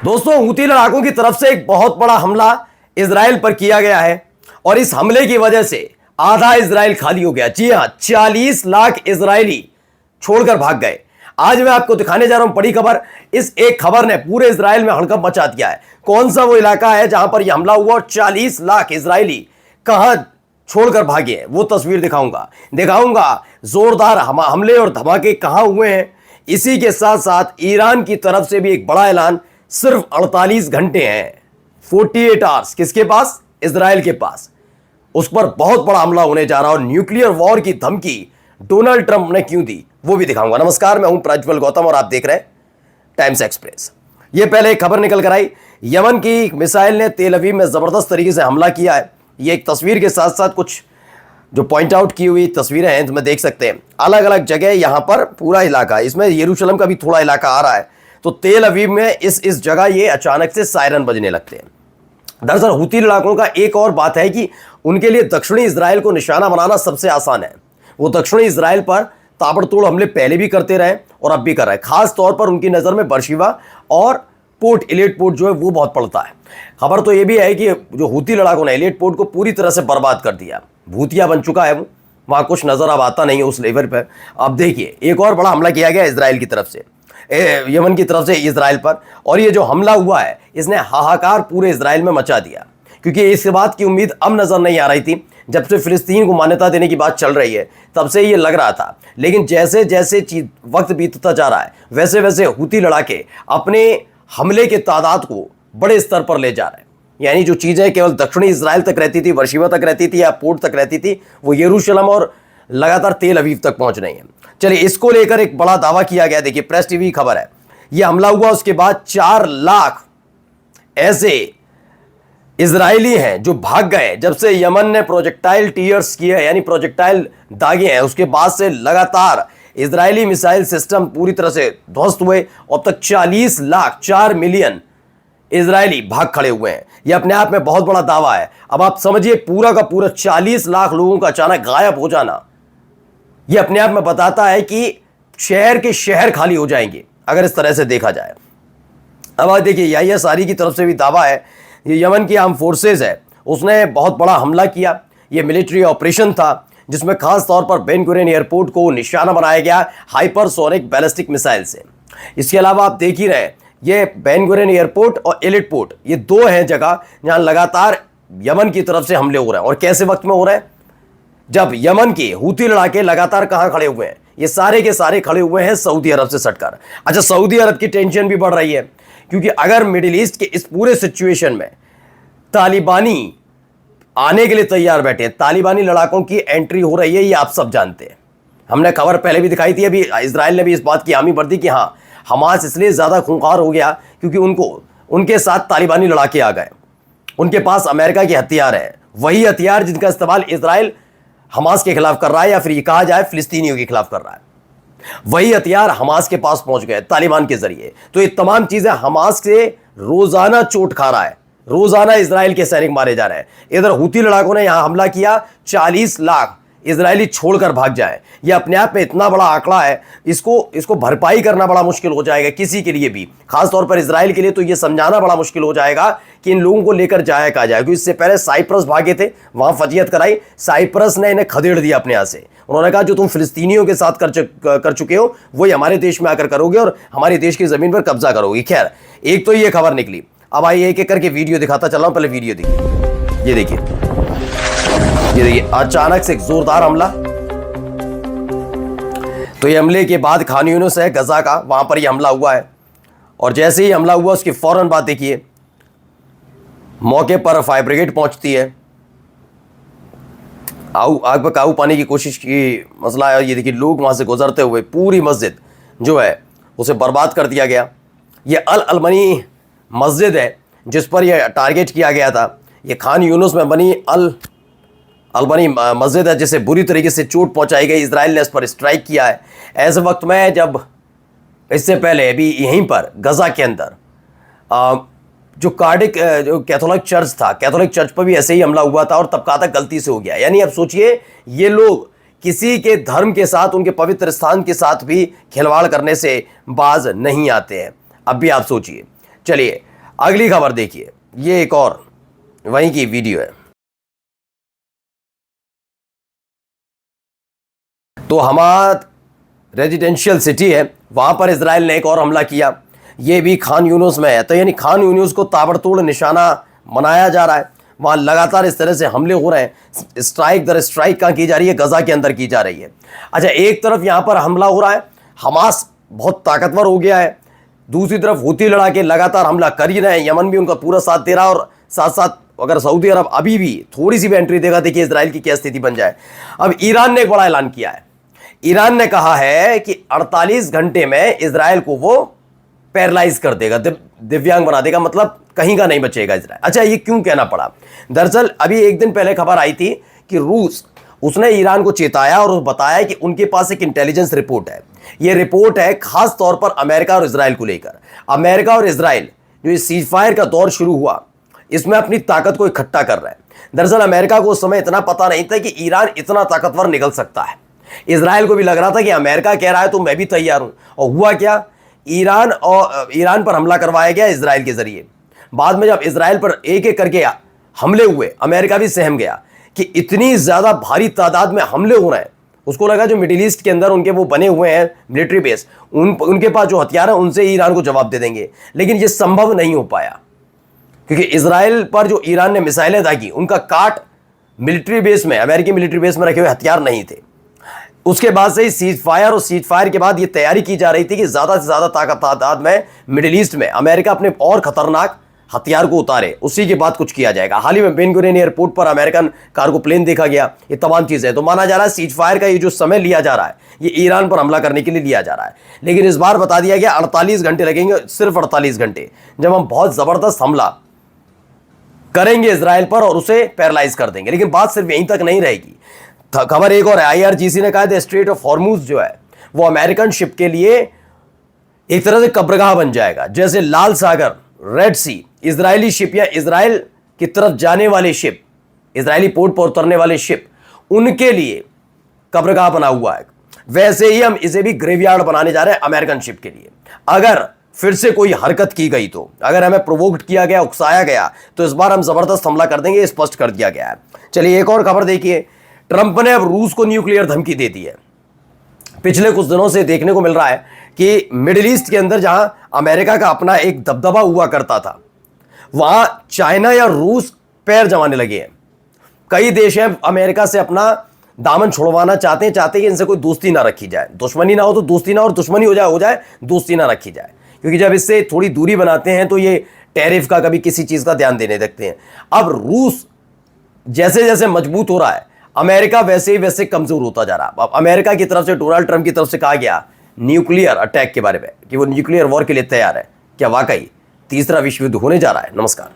दोस्तों, हूती लड़ाकों की तरफ से एक बहुत बड़ा हमला इजराइल पर किया गया है और इस हमले की वजह से आधा इजराइल खाली हो गया। जी हां, 40 लाख इजरायली छोड़कर भाग गए। आज मैं आपको दिखाने जा रहा हूं बड़ी खबर। इस एक खबर ने पूरे इजराइल में हड़कंप मचा दिया है। कौन सा वो इलाका है जहां पर यह हमला हुआ और 40 लाख इजरायली कहां छोड़कर भागे हैं, वो तस्वीर दिखाऊंगा जोरदार हमले और धमाके कहां हुए हैं। इसी के साथ साथ ईरान की तरफ से भी एक बड़ा ऐलान, सिर्फ 48 घंटे हैं, 48 आवर्स, किसके पास? इजराइल के पास। उस पर बहुत बड़ा हमला होने जा रहा है और न्यूक्लियर वॉर की धमकी डोनाल्ड ट्रंप ने क्यों दी, वो भी दिखाऊंगा। नमस्कार, मैं हूं प्रज्वल गौतम और आप देख रहे हैं टाइम्स एक्सप्रेस। ये पहले एक खबर निकल कर आई, यमन की मिसाइल ने तेल अवीव में जबरदस्त तरीके से हमला किया है। ये एक तस्वीर के साथ साथ कुछ जो पॉइंट आउट की हुई तस्वीरें हैं जिसमें देख सकते हैं अलग अलग जगह, यहां पर पूरा इलाका, इसमें यरूशलेम का भी थोड़ा इलाका आ रहा है। तो तेल अवीव में इस जगह ये अचानक से सायरन बजने लगते हैं। दरअसल हूती लड़ाकों का एक और बात है कि उनके लिए दक्षिणी इजराइल को निशाना बनाना सबसे आसान है। वो दक्षिणी इजराइल पर ताबड़तोड़ हमले पहले भी करते रहे और अब भी कर रहे हैं। खास तौर पर उनकी नज़र में बर्शिवा और पोर्ट, एलियट पोर्ट जो है वो बहुत पड़ता है। खबर तो ये भी है कि जो हूती लड़ाकों ने एलियट पोर्ट को पूरी तरह से बर्बाद कर दिया, भूतिया बन चुका है वो, वहाँ कुछ नज़र अब आता नहीं है उस लेवल पर। अब देखिए, एक और बड़ा हमला किया गया इजराइल की तरफ से, यमन की तरफ से इजराइल पर, और ये जो हमला हुआ है इसने हाहाकार पूरे इजराइल में मचा दिया, क्योंकि इस बात की उम्मीद अब नजर नहीं आ रही थी। जब से फिलिस्तीन को मान्यता देने की बात चल रही है तब से ये लग रहा था, लेकिन जैसे जैसे वक्त बीतता जा रहा है वैसे वैसे हूती लड़ाके अपने हमले के तादाद को बड़े स्तर पर ले जा रहे हैं। यानी जो चीज़ें केवल दक्षिणी इजराइल तक रहती थी, बर्शिवा तक रहती थी या पोर्ट तक रहती थी, वो यरूशलेम और लगातार तेल अवीव तक पहुंच रही है। चलिए, इसको लेकर एक बड़ा दावा किया गया। देखिए, प्रेस टीवी खबर है, यह हमला हुआ उसके बाद 4 लाख ऐसे इजरायली हैं जो भाग गए। जब से यमन ने प्रोजेक्टाइल टीयर्स किए, यानी प्रोजेक्टाइल दागे हैं, उसके बाद से लगातार इजरायली मिसाइल सिस्टम पूरी तरह से ध्वस्त हुए। अब तक 40 लाख, 4 मिलियन इजरायली भाग खड़े हुए हैं। यह अपने आप में बहुत बड़ा दावा है। अब आप समझिए, पूरा का पूरा 40 लाख लोगों का अचानक गायब हो जाना, यह अपने आप में बताता है कि शहर के शहर खाली हो जाएंगे अगर इस तरह से देखा जाए। अब आप देखिए, ISRE की तरफ से भी दावा है, ये यमन की आर्म फोर्सेज है, उसने बहुत बड़ा हमला किया। ये मिलिट्री ऑपरेशन था जिसमें खास तौर पर बेन गुरियन एयरपोर्ट को निशाना बनाया गया हाइपरसोनिक बैलिस्टिक मिसाइल से। इसके अलावा आप देख ही रहे, ये बेन गुरियन एयरपोर्ट और एलिट पोर्ट, ये 2 हैं जगह जहां लगातार यमन की तरफ से हमले हो रहे हैं। और कैसे वक्त में हो रहे हैं? जब यमन के हूती लड़ाके लगातार कहां खड़े हुए हैं? ये सारे के सारे खड़े हुए हैं सऊदी अरब से सटकर। अच्छा, सऊदी अरब की टेंशन भी बढ़ रही है, क्योंकि अगर मिडिल ईस्ट के इस पूरे सिचुएशन में तालिबानी आने के लिए तैयार बैठे हैं, तालिबानी लड़ाकों की एंट्री हो रही है, ये आप सब जानते हैं। हमने खबर पहले भी दिखाई थी, अभी इजराइल ने भी इस बात की हामी भर दी कि हाँ, हमास इसलिए ज़्यादा खूंखार हो गया क्योंकि उनके साथ तालिबानी लड़ाके आ गए। उनके पास अमेरिका के हथियार हैं, वही हथियार जिनका इस्तेमाल इजराइल हमास के खिलाफ कर रहा है, या फिर ये कहा जाए फिलिस्तीनियों के खिलाफ कर रहा है। वही हथियार हमास के पास पहुंच गए तालिबान के जरिए। तो ये तमाम चीज़ें हमास से रोज़ाना चोट खा रहा है, रोजाना इजराइल के सैनिक मारे जा रहे हैं। इधर हूती लड़ाकों ने यहां हमला किया, 40 लाख इजरायली छोड़कर भाग जाए। यह अपने आप में इतना बड़ा आंकड़ा है, इसको भरपाई करना बड़ा मुश्किल हो जाएगा किसी के लिए भी, खासतौर पर इजराइल के लिए। तो यह समझाना बड़ा मुश्किल हो जाएगा कि इन लोगों को लेकर जाया कहा जाए, क्योंकि इससे पहले साइप्रस भागे थे, वहां फजीयत कराई, साइप्रस ने इन्हें खदेड़ दिया अपने यहां से। उन्होंने कहा जो तुम फिलिस्तीनियों के साथ कर चुके हो वही हमारे देश में आकर करोगे और हमारे देश की जमीन पर कब्जा करोगे। खैर, एक तो ये खबर निकली। अब आइए एक एक करके वीडियो दिखाता चल रहा हूं। पहले वीडियो देखिए, ये देखिए, अचानक से एक जोरदार हमला। तो ये हमले के बाद खान यूनिस है गजा का, वहां पर ये हमला हुआ है। और जैसे ही हमला हुआ उसके फौरन बाद देखिए, मौके पर फायर ब्रिगेड पहुंचती है, आग पर काबू पाने की कोशिश की मसला है। ये देखिए, लोग वहां से गुजरते हुए पूरी मस्जिद जो है उसे बर्बाद कर दिया गया। ये अल अलमनी मस्जिद है जिस पर यह टारगेट किया गया था। ये खान यूनुस में बनी अल अलबनी मस्जिद है जिसे बुरी तरीके से चोट पहुंचाई गई। इजराइल ने इस पर स्ट्राइक किया है ऐसे वक्त में जब इससे पहले अभी यहीं पर गजा के अंदर जो कैथोलिक चर्च था, कैथोलिक चर्च पर भी ऐसे ही हमला हुआ था और तब कहा था गलती से हो गया। यानी अब सोचिए, ये लोग किसी के धर्म के साथ, उनके पवित्र स्थान के साथ भी खिलवाड़ करने से बाज नहीं आते हैं। अब भी आप सोचिए। चलिए, अगली खबर देखिए, ये एक और वहीं की वीडियो है। तो हमाद रेजिडेंशियल सिटी है, वहां पर इजराइल ने एक और हमला किया। ये भी खान यूनुस में है। तो यानी खान यूनुस को ताबड़तोड़ निशाना बनाया जा रहा है। वहां लगातार इस तरह से हमले हो रहे हैं। स्ट्राइक दर स्ट्राइक कहां की जा रही है? गजा के अंदर की जा रही है। अच्छा, एक तरफ यहां पर हमला हो रहा है, हमास बहुत ताकतवर हो गया है, दूसरी तरफ हूती लड़ाके लगातार हमला कर ही रहे हैं। यमन भी उनका पूरा साथ दे रहा है, और साथ साथ अगर सऊदी अरब अभी भी थोड़ी सी भी एंट्री देगा, देखिए इजराइल की क्या स्थिति बन जाए। अब ईरान ने एक बड़ा ऐलान किया है। ईरान ने कहा है कि 48 घंटे में इजराइल को वो पैरालाइज कर देगा, दिव्यांग बना देगा, मतलब कहीं का नहीं बचेगा इजराइल। अच्छा, ये क्यों कहना पड़ा? दरअसल अभी एक दिन पहले खबर आई थी कि रूस, उसने ईरान को चेताया और बताया कि उनके पास एक इंटेलिजेंस रिपोर्ट है। ये रिपोर्ट है खास तौर पर अमेरिका और इजराइल को लेकर। अमेरिका और इजराइल जो ये सीज फायर का दौर शुरू हुआ, इसमें अपनी ताकत को इकट्ठा कर रहा है। दरअसल अमेरिका को उस समय इतना पता नहीं था कि ईरान इतना ताकतवर निकल सकता है। इजराइल को भी लग रहा था कि अमेरिका कह रहा है तो मैं भी तैयार हूं। और हुआ क्या? ईरान पर हमला करवाया गया इजराइल के जरिए। बाद में जब इजराइल पर एक एक करके हमले हुए, अमेरिका भी सहम गया कि इतनी ज्यादा भारी तादाद में हमले हो रहे हैं। उसको लगा जो मिडिल ईस्ट के अंदर उनके वो बने हुए हैं मिलिट्री बेस, उनके पास जो हथियार है उनसे ईरान को जवाब दे देंगे। लेकिन ये संभव नहीं हो पाया, क्योंकि इजराइल पर जो ईरान ने मिसाइलें दागी, उनका काट मिलिट्री बेस में, अमेरिकी मिलिट्री बेस में रखे हुए हथियार नहीं थे। उसके बाद से ही सीज फायर, और सीज फायर के बाद ये तैयारी की जा रही थी कि ज्यादा से ज्यादा तादाद में मिडिल ईस्ट में अमेरिका अपने और खतरनाक हथियार को उतारे, उसी के बाद कुछ किया जाएगा। हाल ही में बेन गुरियन एयरपोर्ट पर अमेरिकन कार्गो प्लेन देखा गया। ये तमाम चीजें, तो माना जा रहा है सीज फायर का ये जो समय लिया जा रहा है, ये ईरान पर हमला करने के लिए लिया जा रहा है। लेकिन इस बार बता दिया गया 48 घंटे लगेंगे, सिर्फ 48 घंटे, जब हम बहुत जबरदस्त हमला करेंगे इजराइल पर और उसे पैरालाइज कर देंगे। लेकिन बात सिर्फ यहीं तक नहीं रहेगी। खबर एक और है, IRGC ने कहा था स्ट्रेट ऑफ हॉर्मूज जो है वो अमेरिकन शिप के लिए एक तरह से कब्रगाह बन जाएगा। जैसे लाल सागर, रेड सी, इजरायली शिप या इजराइल की तरफ जाने वाले शिप, इजरायली पोर्ट पर उतरने वाले शिप, उनके लिए कब्रगाह बना हुआ है, वैसे ही हम इसे भी ग्रेवयार्ड बनाने जा रहे हैं अमेरिकन शिप के लिए। अगर फिर से कोई हरकत की गई, तो अगर हमें प्रोवोक्ड किया गया, उकसाया गया, तो इस बार हम जबरदस्त हमला कर देंगे, स्पष्ट कर दिया गया है। चलिए एक और खबर देखिए। ट्रंप ने अब रूस को न्यूक्लियर धमकी दे दी है। पिछले कुछ दिनों से देखने को मिल रहा है कि मिडिल ईस्ट के अंदर जहां अमेरिका का अपना एक दबदबा हुआ करता था, वहां चाइना या रूस पैर जमाने लगे हैं। कई देश हैं अमेरिका से अपना दामन छुड़वाना चाहते हैं कि इनसे कोई दोस्ती ना रखी जाए। दुश्मनी ना हो तो दोस्ती ना, और दुश्मनी हो जाए दोस्ती ना रखी जाए, क्योंकि जब इससे थोड़ी दूरी बनाते हैं तो ये टैरिफ का, कभी किसी चीज का ध्यान देने लगते हैं। अब रूस जैसे जैसे मजबूत हो रहा है, अमेरिका वैसे ही वैसे कमजोर होता जा रहा है। अब अमेरिका की तरफ से, डोनाल्ड ट्रंप की तरफ से कहा गया न्यूक्लियर अटैक के बारे में कि वो न्यूक्लियर वॉर के लिए तैयार है। क्या वाकई तीसरा विश्व युद्ध होने जा रहा है? नमस्कार।